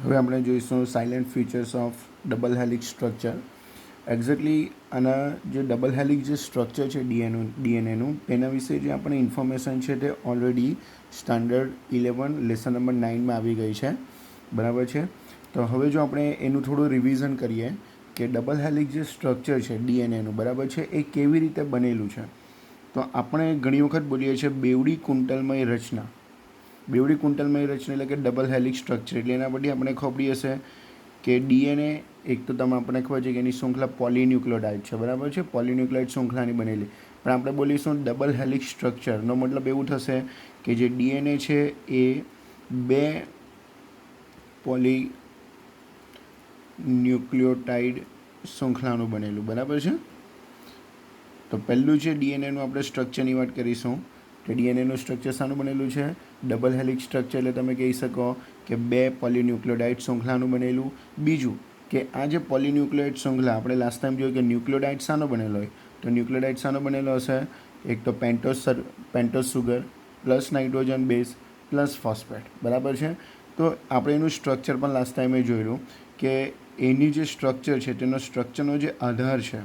હવે આપણે જોઈશું silent features of double helix structure. Exactly આના જે ડબલ હેલિક્સ જે સ્ટ્રક્ચર છે ડીએનએનું તેના વિશે જે આપણે ઇન્ફોર્મેશન છે તે ઓલરેડી સ્ટાન્ડર્ડ 11 લેસન નંબર 9માં આવી ગઈ છે, બરાબર છે. તો હવે જો આપણે એનું થોડું રિવિઝન કરીએ કે ડબલ હેલિક્સ જે સ્ટ્રક્ચર છે ડીએનએનું, બરાબર છે, એ કેવી રીતે બનેલું છે. તો આપણે ઘણી વખત બોલીએ છીએ બેવડી કુંટલમય રચના. બેવડી કુંટલમય રચના એટલે કે ડબલ હેલિક્સ સ્ટ્રક્ચર. એટલે એના પરથી આપણે ખબર હશે કે ડીએનએ એક તો તમને આપણને ખબર છે કે એની શૃંખલા પોલીન્યુક્લિયોટાઇડ છે, બરાબર છે, પોલીન્યુક્લિયોટાઇડ શૃંખલાની બનેલી. પણ આપણે બોલીશું ડબલ હેલિક્સ સ્ટ્રક્ચરનો મતલબ એવું થશે કે જે ડીએનએ છે એ 2 પોલીન્યુક્લિયોટાઇડ શૃંખલાનું બનેલું, બરાબર છે. તો પહેલું છે ડીએનએનું આપણે સ્ટ્રક્ચરની વાત કરીશું. તો ડીએનએનું સ્ટ્રક્ચર શાનું બનેલું છે? Double helix structure. એટલે તમે કહી શકો કે 2 પોલીન્યુક્લિયોટાઇડ શૃંખલાનું બનેલું. બીજું કે આ જે પોલીન્યુક્લિયોટાઇડ શૃંખલા આપણે લાસ્ટ ટાઈમ જોયું કે ન્યુક્લિયોટાઇડ શાનો બનેલો હોય? તો ન્યુક્લિયોટાઇડ શાનો બનેલો હશે? એક તો pentose sugar plus nitrogen base plus phosphate, બરાબર છે. તો આપણે એનું સ્ટ્રક્ચર પણ લાસ્ટ ટાઈમે જોયેલું કે એની જે સ્ટ્રક્ચર છે તેનો સ્ટ્રક્ચરનો જે આધાર છે,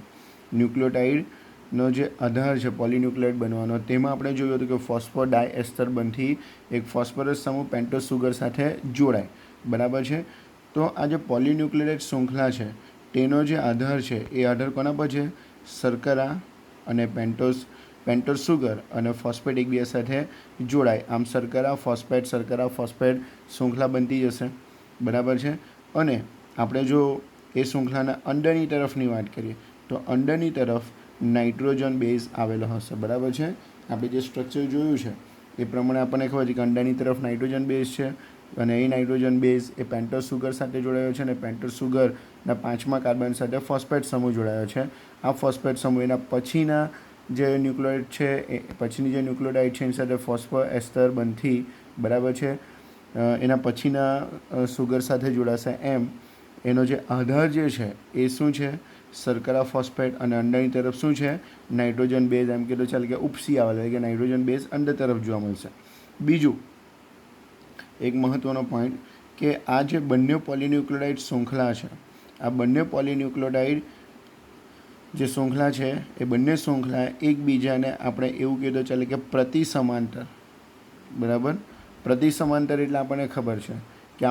ન્યુક્લિયોટાઇડનો જે આધાર છે પોલીન્યુક્લિયોટાઇડ બનવાનો, તેમાં આપણે જોયું હતું કે ફોસ્ફોડાયએસ્ટર બનથી એક ફોસ્ફરસ સમૂહ પેન્ટોસ સુગર સાથે જોડાય, બરાબર છે. તો આ જે પોલીન્યુક્લિયોટાઇડ શૃંખલા છે તેનો જે આધાર છે એ આધાર કોના પર છે? શર્કરા અને પેન્ટોસ સુગર અને ફોસ્ફેટ એકબીજા સાથે જોડાય. આમ શર્કરા ફોસ્ફેટ શૃંખલા બનતી જશે, બરાબર છે. અને આપણે જો એ શૃંખલાના અંદરની તરફની વાત કરીએ તો અંદરની તરફ નાઇટ્રોજન બેઝ આવેલો હશે, બરાબર છે. આપણે જે સ્ટ્રક્ચર જોયું છે એ પ્રમાણે આપણને ખબર છે કે અંદરની તરફ નાઇટ્રોજન બેઝ છે અને એ નાઇટ્રોજન બેઝ એ પેન્ટોસ સુગર સાથે જોડાયો છે અને પેન્ટોસ સુગરના 5મા કાર્બન સાથે ફોસ્ફેટ સમૂહ જોડાયો છે. આ ફોસ્ફેટ સમૂહ એના પછીના જે ન્યુક્લિયોટાઇડ છે એ પછીની જે ન્યુક્લિયોટાઇડ છે એની સાથે ફોસ્ફોએસ્ટર બનથી, બરાબર છે, એના પછીના સુગર સાથે જોડાશે. એમ એનો જે આધાર જે છે એ શું છે? શર્કરા ફોસ્ફેટ અને અંદરની તરફ શું છે? Nitrogen base. એમ કીધું ચાલે કે ઉપસી આવેલા કે નાઇટ્રોજન બેઝ અંદર તરફ જોવા મળશે. બીજું એક મહત્ત્વનો પોઈન્ટ કે આ જે બંને પોલીન્યુક્લિયોટાઇડ શૃંખલા છે, આ બંને પોલીન્યુક્લિયોટાઇડ જે શૃંખલા છે એ બંને શૃંખલા એકબીજાને આપણે એવું કીધું ચાલે કે પ્રતિ સમાંતર, બરાબર. પ્રતિ સમાંતર એટલે આપણને ખબર છે કે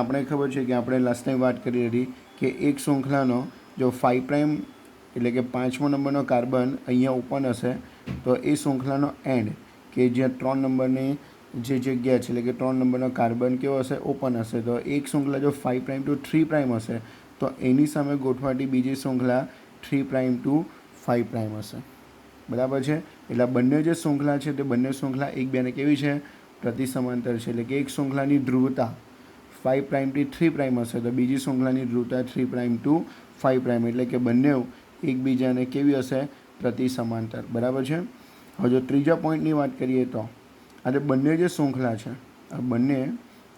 આપણે લાસ્ટ ટાઈમ વાત કરી હતી કે એક શૃંખલાનો જો 5 પ્રાઇમ એટલે કે 5મો નંબરનો કાર્બન અહીંયા ઓપન હશે તો એ શૃંખલાનો એન્ડ કે જ્યાં 3 નંબરની જે જગ્યા છે એટલે કે 3 નંબરનો કાર્બન કેવો હશે? ઓપન હશે. તો એક શૃંખલા જો 5 પ્રાઇમ ટુ 3 પ્રાઇમ હશે તો એની સામે ગોઠવાતી બીજી શૃંખલા 3 પ્રાઇમ ટુ 5 પ્રાઇમ હશે, બરાબર છે. એટલે બંને જે શૃંખલા છે તે બંને શૃંખલા એકબીજાને કેવી છે? પ્રતિ સમાંતર છે. એટલે કે એક શૃંખલાની ધ્રુવતા 5 પ્રાઇમથી 3 પ્રાઇમ હશે તો બીજી શૃંખલાની ધ્રુવતા 3 પ્રાઇમ ટુ 5 પ્રાઇમ, એટલે કે બંને એકબીજાને કેવી હશે? પ્રતિ સમાંતર, બરાબર છે. હવે જો ત્રીજા પોઈન્ટની વાત કરીએ તો આ બંને જે શૃંખલા છે આ બંને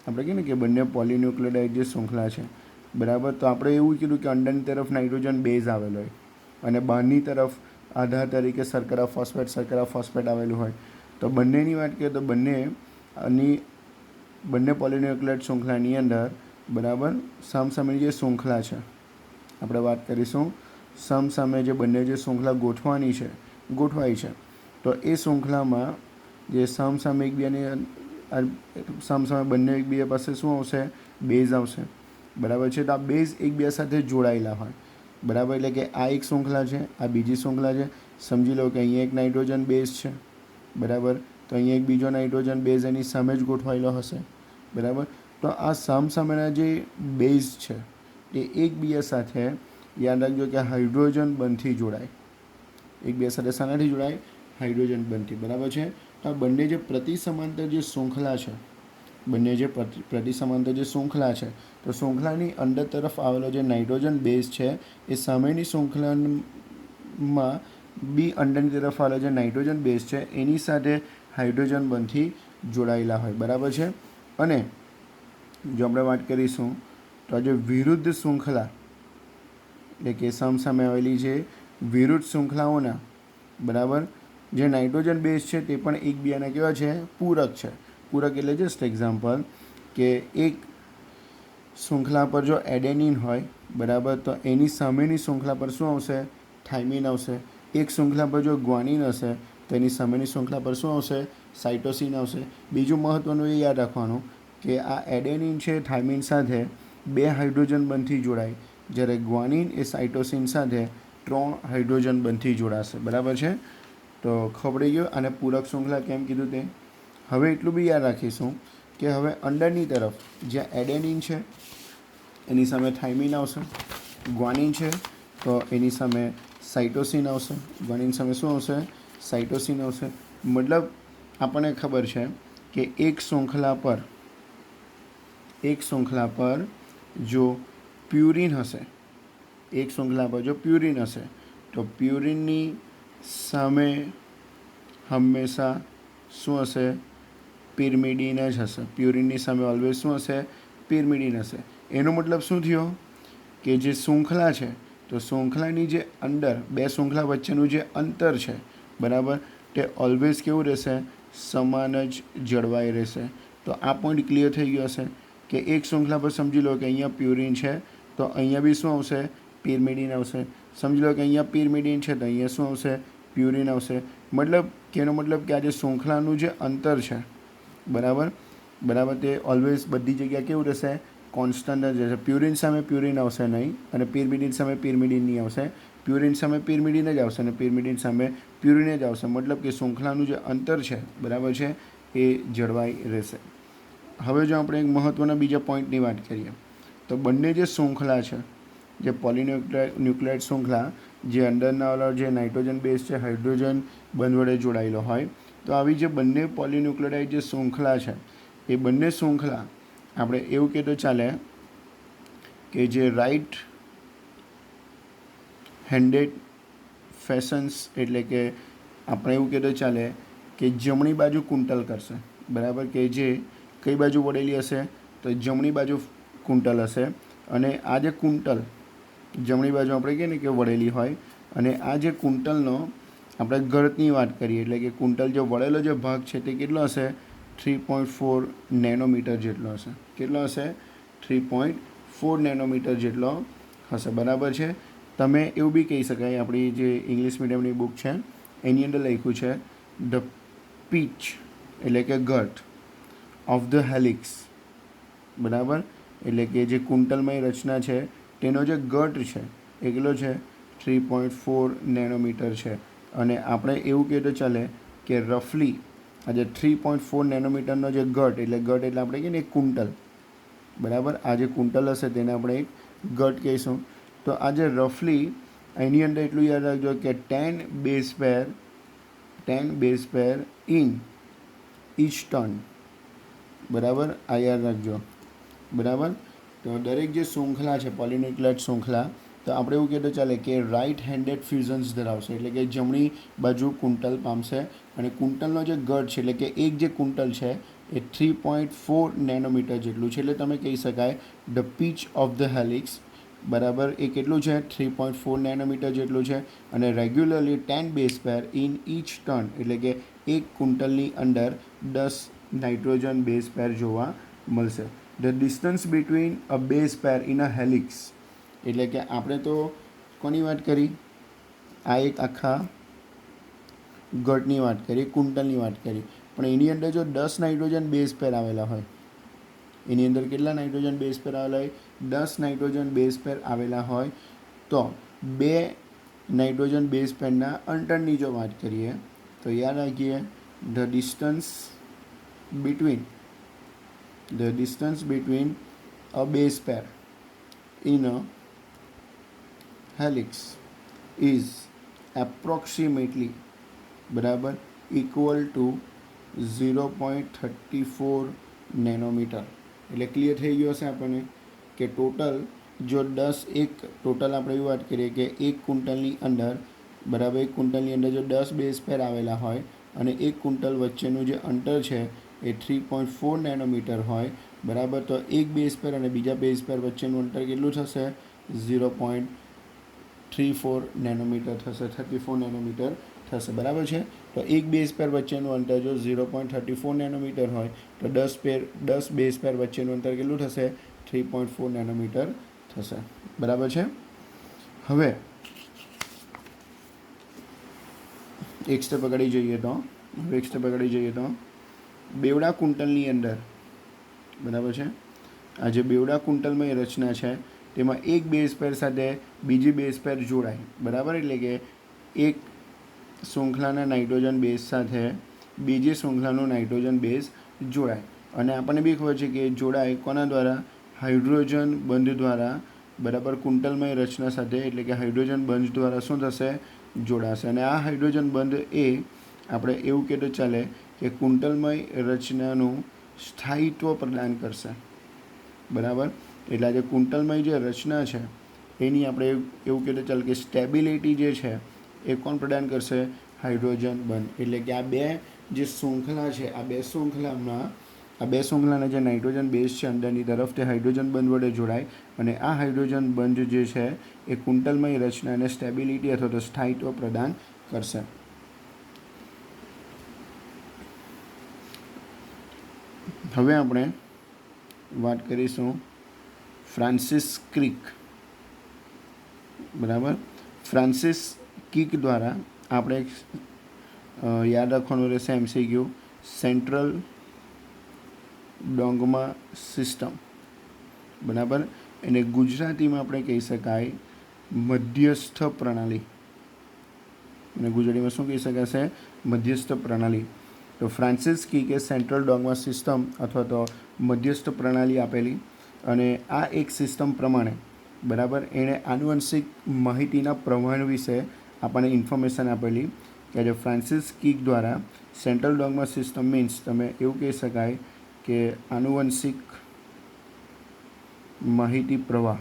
આપણે કહીએ ને કે બંને પોલીન્યુક્લિયોટાઇડ જે શૃંખલા છે, બરાબર. તો આપણે એવું કીધું કે અંદરની તરફ નાઇટ્રોજન બેઝ આવેલો હોય અને બહારની તરફ આધાર તરીકે શર્કરા ફોસ્ફેટ આવેલું હોય. તો બંનેની વાત કરીએ તો બંને પોલીન્યુક્લિયોટાઇડ શૃંખલાની અંદર, બરાબર, સામસામેની જે શૃંખલા છે આપણે વાત કરીશું સામસામે જે બંને જે શૃંખલા ગોઠવાય છે તો એ શૃંખલામાં જે સામસામે બંને એકબીજા પાસે શું આવશે? બેઝ આવશે, બરાબર છે. તો આ બેઝ એકબીજા સાથે જોડાયેલા હોય, બરાબર. એટલે કે આ એક શૃંખલા છે, આ બીજી શૃંખલા છે. સમજી લો કે અહીંયા એક નાઇટ્રોજન બેઝ છે, બરાબર. તો અહીંયા એક બીજો નાઇટ્રોજન બેઝ એની સામે જ ગોઠવાયેલો હશે, બરાબર. તો આ સામસામેના જે બેઝ છે એ એકબીજા સાથે યાદ રાખજો કે હાઇડ્રોજન બંધથી જોડાય. એકબીજા સાથે શાનાથી જોડાય? હાઇડ્રોજન બંધથી, બરાબર છે. તો આ બંને જે પ્રતિ સમાંતર જે શૃંખલા છે તો શૃંખલાની અંદર તરફ આવેલો જે નાઇટ્રોજન બેઝ છે એ સામેની શૃંખલામાં બી અંદરની તરફ આવેલો જે નાઇટ્રોજન બેઝ છે એની સાથે હાઇડ્રોજન બંધથી જોડાયેલા હોય, બરાબર છે. અને જો આપણે વાત કરીશું તો આ જે વિરુદ્ધ શૃંખલા એટલે કે સામસામે આવેલી છે વિરુદ્ધ શૃંખલાઓના, બરાબર, જે નાઇટ્રોજન બેઝ છે તે પણ એકબીજાના કેવા છે? પૂરક છે. પૂરક એટલે જસ્ટ એક્ઝામ્પલ કે એક શૃંખલા પર જો એડેનિન હોય બરાબર તો એની સામેની શૃંખલા પર શું આવશે? થાઇમિન આવશે. એક શૃંખલા પર જો ગ્વાનિન હશે તો એની સામેની શૃંખલા પર શું આવશે? સાઇટોસિન આવશે. બીજું મહત્ત્વનું એ યાદ રાખવાનું કે આ એડેનિન છે થાઇમિન સાથે 2 હાઇડ્રોજન બંધથી જોડાય, જ્યારે ગ્વાનિન એ સાઇટોસિન સાથે 3 હાઇડ્રોજન બંધથી જોડાશે. બરાબર છે? તો ખબર પડી ગયો. અને પૂરક શૃંખલા કેમ કીધું તે. હવે એટલું બી યાદ રાખીશું કે હવે અંદરની તરફ જ્યાં એડેનિન છે એની સામે થાઇમિન આવશે, ગ્વાનિન છે તો એની સામે સાઇટોસિન આવશે. ગ્વાનિન સામે શું આવશે? સાઇટોસિન આવશે. મતલબ આપણને ખબર છે કે એક શૃંખલા પર જો પ્યુરિન હશે, એક શૃંખલા પર જો પ્યુરિન હશે તો પ્યુરિનની સામે હંમેશા શું હશે? પિરિમિડિન જ હશે. પ્યુરિનની સામે ઓલવેઝ શું હશે? પિરિમિડિન હશે. એનો મતલબ શું થયો કે જે શૃંખલા છે તો શૃંખલાની જે અંદર 2 શૃંખલા વચ્ચેનું જે અંતર છે બરાબર તે ઓલવેઝ કેવું રહેશે? સમાન જ જળવાઈ રહેશે. તો આ પોઈન્ટ ક્લિયર થઈ ગયો હશે કે એક શૃંખલા પર સમજી લો કે અહીંયા પ્યુરિન છે તો અહીંયા બી શું આવશે? પિરિમિડિન આવશે. સમજી લો કે અહીંયા પિરિમિડિન છે તો અહીંયા શું આવશે? પ્યુરિન આવશે. મતલબ કે એનો મતલબ કે આ જે શૃંખલાનું જે અંતર છે બરાબર તે ઓલવેઝ બધી જગ્યા કેવું રહેશે? કોન્સ્ટન્ટ જ રહેશે. પ્યુરિન સામે પ્યુરિન આવશે નહીં અને પિરિમિડિન સામે પિરિમિડિન નહીં આવશે. પ્યુરિન સામે પિરિમિડિન જ આવશે અને પિરિમિડિન સામે પ્યુરિન જ આવશે. મતલબ કે શૃંખલાનું જે અંતર છે બરાબર છે એ જળવાઈ રહેશે. હવે જો આપણે એક મહત્ત્વના બીજા પોઈન્ટની વાત કરીએ તો બંને જે શૃંખલા છે, જે પોલીન્યુક્લિઓટાઇડ શૃંખલા જે અંદરના ઓલા જે નાઇટ્રોજન બેઝ છે હાઇડ્રોજન બંધ વડે જોડાયેલો હોય, તો આવી જે બંને પોલીન્યુક્લિઓટાઇડ જે શૃંખલા છે એ બંને શૃંખલા આપણે એવું કહેતો ચાલે કે જે રાઇટ હેન્ડેડ ફેશન્સ, એટલે કે આપણે એવું કહેતો ચાલે કે જમણી બાજુ કુંટલ કરશે. બરાબર કે જે કઈ બાજુ વળેલી હશે? તો જમણી બાજુ કુંટલ હશે. અને આ જે કુંટલ જમણી બાજુ આપણે કહીએ ને કે વળેલી હોય અને આ જે કુંટલનો આપણે ગળતની વાત કરીએ એટલે કે કુંટલ જે વળેલો જે ભાગ છે તે કેટલો હશે? 3.4 નેનોમીટર જેટલો હશે. કેટલો હશે? 3.4 નેનોમીટર જેટલો હશે. બરાબર છે? તમે એવું બી કહી શકાય, આપણી જે ઇંગ્લિશ મીડિયમની બુક છે એની અંદર લખ્યું છે ધ પીચ એટલે કે ગટ ઓફ ધ હેલિક્સ. બરાબર? એટલે કે જે કુંટલમય રચના છે તેનો જે ગટ છે એ કેટલો છે? 3.4 નેનોમીટર છે. અને આપણે એવું કહેતો ચાલે કે રફલી આ જે 3.4 નેનોમીટરનો જે ગટ એટલે આપણે કહીએ ને એક કુંટલ. બરાબર? આ જે કુંટલ હશે તેને આપણે એક ગટ કહીશું. તો આ જે રફલી એની અંદર એટલું યાદ રાખજો કે 10 base pair in each turn. બરાબર? આ યાદ રાખજો. બરાબર? તો દરેક જે શૃંખલા છે પોલીન્યુક્લિઓટાઇડ શૃંખલા, તો આપણે એવું કહેતો ચાલે કે રાઇટ હેન્ડેડ ફ્યુઝન્સ ધરાવશે. એટલે કે જમણી બાજુ કુંટલ પામશે અને કુંટલનો જે ગટ છે એટલે કે એક જે કુંટલ છે એ 3.4 નેનોમીટર જેટલું છે. એટલે તમે કહી શકાય the pitch of the helix. બરાબર? એ કેટલું છે? 3.4 નેનોમીટર જેટલું છે. અને regularly 10 base pair in each turn એટલે કે એક કુંટલની અંદર 10 નાઇટ્રોજન બેઝ પેર જોવા મળશે. The distance between a base pair in a helix એટલે કે આપણે તો કોની વાત કરી? આ એક આખા ગટની વાત કરી, કુંટલની વાત કરી. પણ એની અંદર જો 10 નાઇટ્રોજન બેઝ પેર આવેલા હોય, એની અંદર કેટલા નાઇટ્રોજન બેઝ પેર આવેલા હોય? 10 નાઇટ્રોજન બેઝ પેર આવેલા હોય તો 2 નાઇટ્રોજન બેઝ પેરના અંતરની જો વાત કરીએ તો યાદ રાખીએ the distance between a base pair in a helix is approximately બરાબર equal to 0.34 નેનોમીટર. એટલે ક્લિયર થઈ ગયો હશે આપણને કે ટોટલ જો 10 એક ટોટલ આપણે એવી વાત કરીએ કે એક કુંટલની અંદર બરાબર એક કુંટલની અંદર જો 10 બેઝ પેર આવેલા હોય અને એક કુંટલ વચ્ચેનું જે અંતર છે એ 3.4 નેનોમીટર હોય બરાબર, તો એક બેઝ પેર અને બીજા બેઝ પેર વચ્ચેનું અંતર કેટલું થશે? 0.34 નેનોમીટર થશે. 34 નેનોમીટર થશે. બરાબર છે? તો એક બેઝ પેર વચ્ચેનું અંતર જો 0.34 નેનોમીટર હોય તો 10 બેઝ પેર વચ્ચેનું અંતર કેટલું થશે? 3.4 નેનોમીટર થશે. બરાબર છે. હવે એક સ્ટેપ આગળ જઈએ તો બેવડા કુંટલની અંદર, બરાબર છે, આ જે બેવડા કુંટલમય રચના છે તેમાં એક બેઝ પેર સાથે બીજી બેઝ પેર જોડાય. બરાબર, એટલે કે એક શૃંખલાના નાઇટ્રોજન બેઝ સાથે બીજી શૃંખલાનું નાઇટ્રોજન બેઝ જોડાય. અને આપણને બી ખબર છે કે જોડાય કોના દ્વારા? હાઇડ્રોજન બંધ દ્વારા. બરાબર, કુંટલમય રચના સાથે, એટલે કે હાઇડ્રોજન બંધ દ્વારા શું થશે? જોડાશે. અને આ હાઇડ્રોજન બંધ એ આપણે એવું કહે તો ચાલે કે કુંટલમય રચનાનું સ્થાયિત્વ પ્રદાન કરશે. બરાબર, એટલે આ જે કુંટલમય જે રચના છે એની આપણે એવું કહેતો ચાલે કે સ્ટેબિલિટી જે છે એ કોણ પ્રદાન કરશે? હાઇડ્રોજન બંધ. એટલે કે આ બે જે શૃંખલા છે, આ બે શૃંખલાના જે નાઇટ્રોજન બેઝ છે અંદરની તરફ તે હાઇડ્રોજન બંધ વડે જોડાય અને આ હાઇડ્રોજન બંધ જે છે એ કુંટલમય રચનાને સ્ટેબિલિટી અથવા તો સ્થાયિત્વ પ્રદાન કરશે. હવે આપણે વાત કરીશું ફ્રાન્સિસ ક્રિક. બરાબર, ફ્રાન્સિસ ક્રિક દ્વારા આપણે યાદ રાખવાનું રહેશે MCQ, સેન્ટ્રલ ડોગ્મા સિસ્ટમ. બરાબર, એને ગુજરાતીમાં આપણે કહી શકાય મધ્યસ્થ પ્રણાલી. અને ગુજરાતીમાં શું કહી શકાશે? મધ્યસ્થ પ્રણાલી. તો ફ્રાન્સિસ ક્રિકે સેન્ટ્રલ ડોગ્મા સિસ્ટમ અથવા તો મધ્યસ્થ પ્રણાલી આપેલી અને આ એક સિસ્ટમ પ્રમાણે, બરાબર, એણે આનુવંશિક માહિતીના પ્રવાહ વિશે આપણને ઇન્ફોર્મેશન આપેલી કે જે ફ્રાન્સિસ ક્રિક દ્વારા સેન્ટ્રલ ડોગ્મા સિસ્ટમ મીન્સ તમે એવું કહી શકાય કે આનુવંશિક માહિતી પ્રવાહ.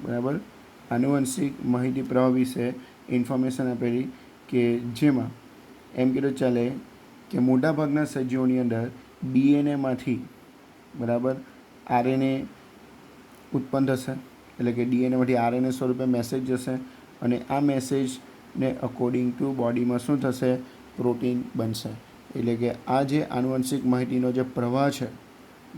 બરાબર, આનુવંશિક માહિતી પ્રવાહ વિશે ઇન્ફોર્મેશન આપેલી કે જેમાં એમ કીધું ચાલે કે મોટાભાગના સજીવોની અંદર ડીએનએમાંથી, બરાબર, આરએનએ ઉત્પન્ન થશે. એટલે કે ડીએનએમાંથી આરએનએ સ્વરૂપે મેસેજ જશે અને આ મેસેજને અકોર્ડિંગ ટુ બોડીમાં શું થશે? પ્રોટીન બનશે. એટલે કે આ જે આનુવંશિક માહિતીનો જે પ્રવાહ છે,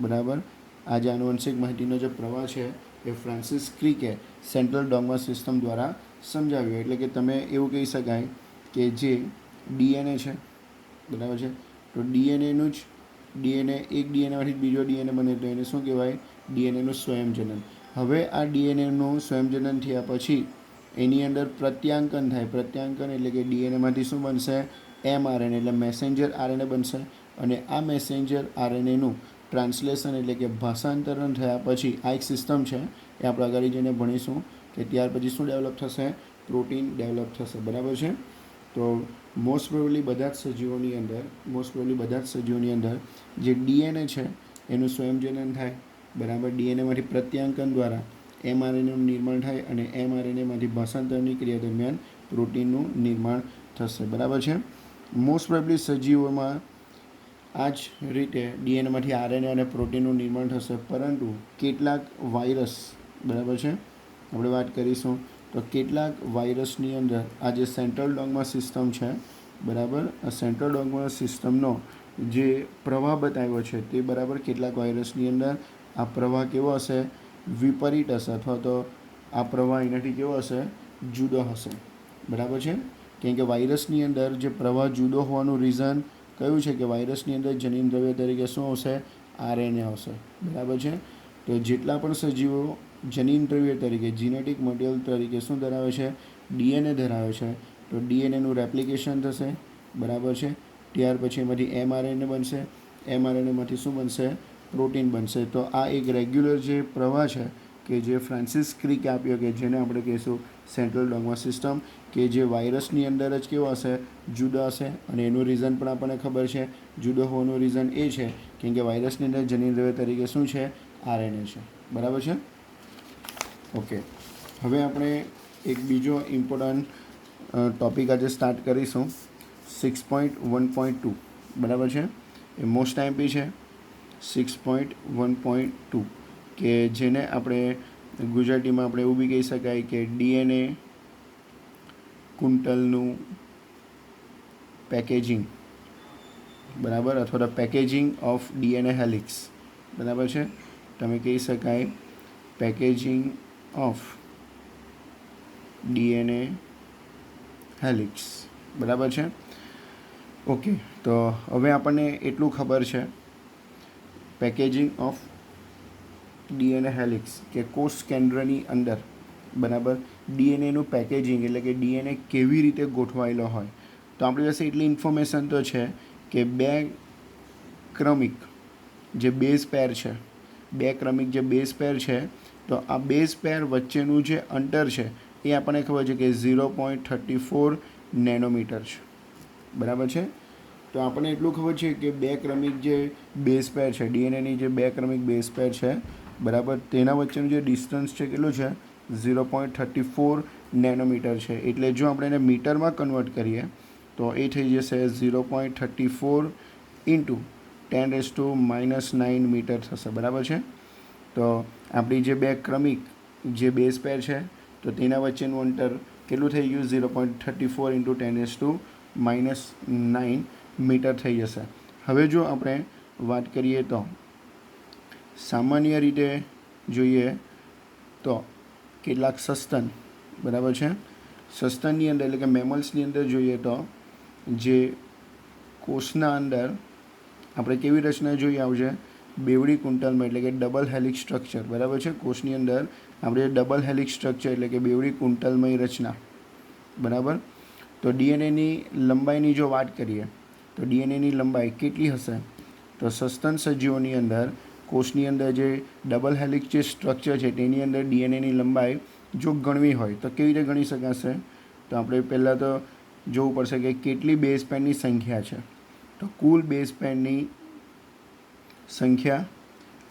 બરાબર, આ જે આનુવંશિક માહિતીનો જે પ્રવાહ છે એ ફ્રાન્સિસ ક્રિકે સેન્ટ્રલ ડોગ્મા સિસ્ટમ દ્વારા સમજાવ્યો. એટલે કે તમે એવું કહી શકાય કે જે ડીએનએ છે, બરાબર છે, તો ડીએનએનું જ એક ડીએનએમાંથી બીજો ડીએનએ બને તો એને શું કહેવાય? ડીએનએનું સ્વયંજનન. હવે આ ડીએનએનું સ્વયંજનન થયા પછી એની અંદર પ્રત્યાંકન થાય. પ્રત્યાંકન એટલે કે ડીએનએમાંથી શું બનશે? mRNA એટલે મેસેન્જર આરએનએ બનશે અને આ મેસેન્જર આરએનએનું ટ્રાન્સલેશન એટલે કે ભાષાંતરણ થયા પછી આ એક સિસ્ટમ છે એ આપણે આગળ જઈને ભણીશું કે ત્યાર પછી શું ડેવલપ થશે? પ્રોટીન ડેવલપ થશે. બરાબર છે. તો મોસ્ટ પ્રોબેબલી બધા જ સજીવોની અંદર જે ડીએનએ છે એનું સ્વયંજનન થાય. બરાબર, ડીએનએમાંથી પ્રત્યાંકન દ્વારા mRNAનું નિર્માણ થાય અને mRNAમાંથી ભાષાંતરની ક્રિયા દરમિયાન પ્રોટીનનું નિર્માણ થશે. બરાબર છે. મોસ્ટ પ્રોબેબલી સજીવોમાં આ જ રીતે ડીએનએમાંથી આરએનએ અને પ્રોટીનનું નિર્માણ થશે. પરંતુ કેટલાક વાયરસ, બરાબર છે, આપણે વાત કરીશું તો કેટલાક વાયરસની અંદર આ જે સેન્ટ્રલ ડોગ્મા સિસ્ટમ છે, બરાબર, આ સેન્ટ્રલ ડોગ્મા સિસ્ટમનો જે પ્રવાહ બતાવ્યો છે તે, બરાબર, કેટલાક વાયરસની અંદર આ પ્રવાહ કેવો હશે? વિપરીત હશે અથવા તો આ પ્રવાહ એનાથી કેવો હશે? જુદો હશે. બરાબર છે. કેમ કે વાયરસની અંદર જે પ્રવાહ જુદો હોવાનું રીઝન કયું છે? કે વાયરસની અંદર જનીન દ્રવ્ય તરીકે શું આવશે? આરએનએ આવશે. બરાબર છે. તો જેટલા પણ સજીવો જનીન દ્રવ્ય તરીકે, જીનેટિક મટીરિયલ તરીકે શું ધરાવે છે? ડીએનએ ધરાવે છે. તો ડીએનએનું રેપ્લિકેશન થશે. બરાબર છે. ત્યાર પછી એમાંથી mRNA બનશે. mRNAમાંથી શું બનશે? પ્રોટીન બનશે. તો આ એક રેગ્યુલર જે પ્રવાહ છે કે જે ફ્રાન્સિસ ક્રિકે આપ્યો કે જેને આપણે કહીશું સેન્ટ્રલ ડોગ્મા સિસ્ટમ, કે જે વાયરસની અંદર જ કેવો હશે? જુદો હશે. અને એનું રીઝન પણ આપણને ખબર છે. જુદો હોવાનું રીઝન એ છે કેમ કે વાયરસની અંદર જનીન દ્રવ્ય તરીકે શું છે? આરએનએ છે. બરાબર છે. ઓકે, હવે આપણે એક બીજો ઇમ્પોર્ટન્ટ ટૉપિક આજે સ્ટાર્ટ કરીશું, 6.1.2. બરાબર છે. એ મોસ્ટ આઈએમપી છે. 6.1.2 કે જેને આપણે ગુજરાતીમાં આપણે એવું બી કહી શકાય કે ડીએનએ કુંટલનું પેકેજિંગ. બરાબર, અથવા તો પેકેજિંગ ઓફ ડીએનએ હેલિક્સ. બરાબર છે. તમે કહી શકાય પેકેજિંગ ઓફ DNA હેલિક્સ. બરાબર છે. ઓકે, તો હવે આપણને એટલું ખબર છે પેકેજિંગ ઓફ DNA હેલિક્સ કે કોષ કેન્દ્રની અંદર, બરાબર, ડીએનએનું પેકેજિંગ એટલે કે ડીએનએ કેવી રીતે ગોઠવાયેલો હોય. તો આપણી પાસે એટલી ઇન્ફોર્મેશન તો છે કે બે ક્રમિક જે બેઝ પેર છે, તો આ બેઝ પેર વચ્ચેનું જે અંતર છે એ આપણને ખબર છે કે 0.34 નેનોમીટર છે. બરાબર છે. તો આપણને એટલું ખબર છે કે બે ક્રમિક જે બેઝ પેર છે, ડીએનએની જે બે ક્રમિક બેઝ પેર છે, બરાબર, તેના વચ્ચેનું જે ડિસ્ટન્સ છે કેટલું છે? 0.34 નેનોમીટર છે. એટલે જો આપણે એને મીટરમાં કન્વર્ટ કરીએ તો એ થઈ જશે 0.34 ઇન્ટુ 10⁻⁹ મીટર થશે. બરાબર છે. તો આપણી જે બે ક્રમિક જે બેઝ પેર છે તો તેના વચ્ચેનું અંતર કેટલું થઈ ગયું? 0.34 ઇન્ટુ 10⁻⁹ મીટર થઈ જશે. હવે જો આપણે વાત કરીએ તો સામાન્ય રીતે જોઈએ તો કેટલાક સસ્તન, બરાબર છે, સસ્તનની અંદર એટલે કે મેમલ્સની અંદર જોઈએ તો જે કોષના અંદર આપણે કેવી રચના જોઈ આવશે? બેવડી કુંટલમાં એટલે કે ડબલ હેલિક્સ સ્ટ્રક્ચર. બરાબર છે. કોષની અંદર આપણે ડબલ હેલિક્સ સ્ટ્રક્ચર એટલે કે બેવડી કુંટલમય રચના. બરાબર. તો ડીએનએની લંબાઈની જો વાત કરીએ તો ડીએનએની લંબાઈ કેટલી હશે? તો સસ્તન સજીવોની અંદર કોષની અંદર જે ડબલ હેલિક્સ જે સ્ટ્રક્ચર છે તેની અંદર ડીએનએની લંબાઈ જો ગણવી હોય તો કેવી રીતે ગણી શકાશે? તો આપણે પહેલાં તો જોવું પડશે કે કેટલી બેઝ પેરની સંખ્યા છે. તો કુલ બેઝ પેરની સંખ્યા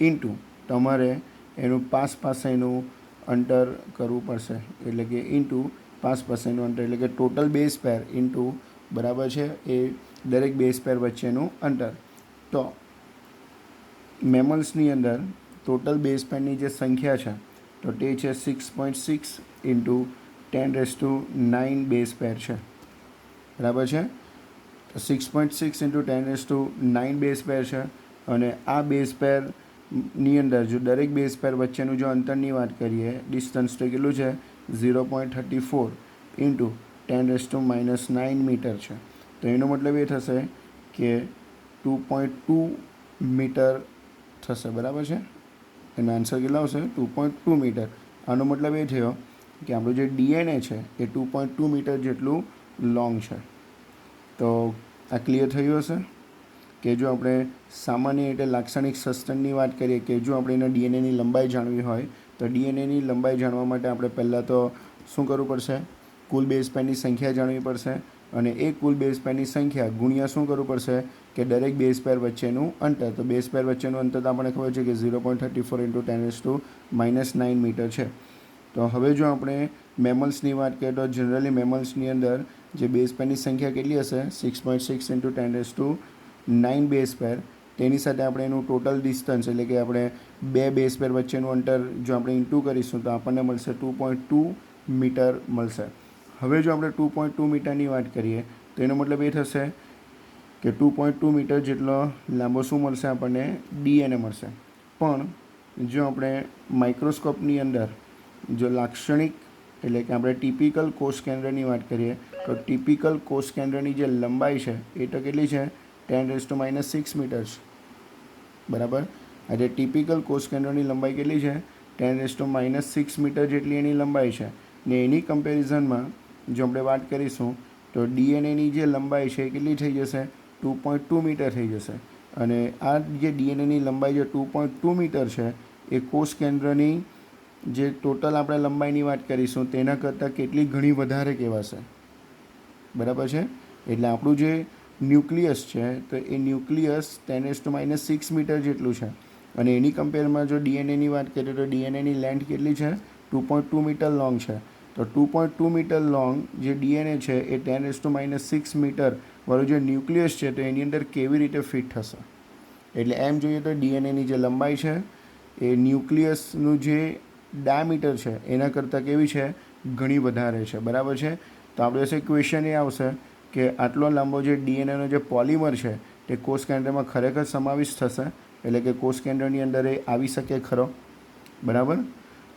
ઇન્ટુ તમારે એનું પાસેનું અંતર કરવું પડશે, એટલે કે ઇન્ટુ પાસેનું અંતર એટલે કે ટોટલ બેઝ પેર ઇન્ટુ, બરાબર છે, એ દરેક બેઝ પેર વચ્ચેનું અંતર. તો મેમલ્સની અંદર ટોટલ બેઝ પેરની જે સંખ્યા છે તો તે છે 6.6 ઇન્ટુ 10⁹ બેઝ પેર છે. બરાબર છે. તો 6.6 ઇન્ટુ 10⁹ બેઝ પેર છે. અને આ બેઝ પેરની અંદર જો દરેક બેઝ પેર વચ્ચેનું જો અંતરની વાત કરીએ, ડિસ્ટન્સ તો કેટલું છે? 0.34 ઇન્ટુ 10⁻⁹ મીટર છે. તો એનો મતલબ એ થશે કે 2.2 મીટર થશે. બરાબર છે. એનો આન્સર કેટલો આવશે? 2.2 મીટર. આનો મતલબ એ થયો કે આપણું જે ડીએનએ છે એ 2.2 મીટર જેટલું લોંગ છે. તો આ ક્લિયર થયું હશે કે જો આપણે સામાન્ય રીતે લાક્ષણિક સસ્તનની વાત કરીએ કે જો આપણે એના ડીએનએની લંબાઈ જાણવી હોય તો ડીએનએની લંબાઈ જાણવા માટે આપણે પહેલાં તો શું કરવું પડશે? કુલ બેઝ પેરની સંખ્યા જાણવી પડશે. અને એ કુલ બેઝ પેરની સંખ્યા ગુણ્યા શું કરવું પડશે? કે દરેક બેઝ પેર વચ્ચેનું અંતર. તો બેઝ પેર વચ્ચેનું અંતર તો આપણને ખબર છે કે 0.34 ઇન્ટુ 10⁻⁹ મીટર છે. તો હવે જો આપણે મેમલ્સની વાત કરીએ તો જનરલી મેમલ્સની અંદર જે બેઝ પેરની સંખ્યા કેટલી હશે? 6.6 ઇન્ટુ 10⁻⁹ બેઝ પેર. તેની સાથે આપણે એનું ટોટલ ડિસ્ટન્સ એટલે કે આપણે બે બેઝ પેર વચ્ચેનું અંતર જો આપણે ઇન્ટુ કરીશું તો આપણને મળશે 2.2 મીટર મળશે. હવે જો આપણે 2.2 મીટરની વાત કરીએ તો એનો મતલબ એ થશે કે 2.2 મીટર જેટલો લાંબો શું મળશે આપણને? ડીએનએ મળશે. પણ જો આપણે માઇક્રોસ્કોપની અંદર જો લાક્ષણિક એટલે કે આપણે ટિપિકલ કોષ કેન્દ્રની વાત કરીએ તો ટિપિકલ કોષ કેન્દ્રની જે લંબાઈ છે એ તો કેટલી છે? 10⁻⁶ મીટર છે. બરાબર. આજે ટિપિકલ કોષ કેન્દ્રની લંબાઈ કેટલી છે? 10⁻⁶ મીટર જેટલી એની લંબાઈ છે. ને એની કમ્પેરિઝનમાં જો આપણે વાત કરીશું તો ડીએનએની જે લંબાઈ છે એ કેટલી થઈ જશે? 2.2 મીટર થઈ જશે. અને આ જે ડીએનએની લંબાઈ જે 2.2 મીટર છે એ કોષ કેન્દ્રની જે ટોટલ આપણે લંબાઈની વાત કરીશું તેના કરતાં કેટલી ઘણી વધારે કહેવાશે. બરાબર છે. એટલે આપણું જે ન્યુક્લિયસ છે તો એ ન્યુક્લિયસ 10⁻⁶ મીટર જેટલું છે. અને એની કમ્પેરમાં જો ડીએનએની વાત કરીએ તો ડીએનએની લેન્થ કેટલી છે? 2.2 મીટર લોંગ છે. તો 2.2 મીટર લોંગ જે ડીએનએ છે એ 10⁻⁶ મીટર વાળું જે ન્યુક્લિયસ છે તો એની અંદર કેવી રીતે ફિટ થશે? એટલે એમ જોઈએ તો ડીએનએની જે લંબાઈ છે એ ન્યુક્લિયસનું જે ડાયામીટર છે એના કરતાં કેવી છે? ઘણી વધારે છે. બરાબર છે. તો આપણે પાસે ક્વેશ્ચન એ આવશે કે આટલો લાંબો જે ડીએનએનો જે પોલિમર છે તે કોષ કેન્દ્રમાં ખરેખર સમાવિષ્ટ થશે? એટલે કે કોષ કેન્દ્રની અંદર એ આવી શકે ખરો, બરાબર.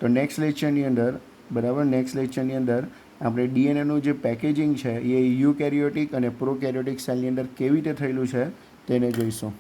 તો નેક્સ્ટ લેક્ચરની અંદર, બરાબર, નેક્સ્ટ લેક્ચરની અંદર આપણે ડીએનએનું જે પેકેજિંગ છે એ યુકેરિયોટિક અને પ્રોકેરિયોટિક સેલની અંદર કેવી રીતે થયેલું છે તેને જોઈશું.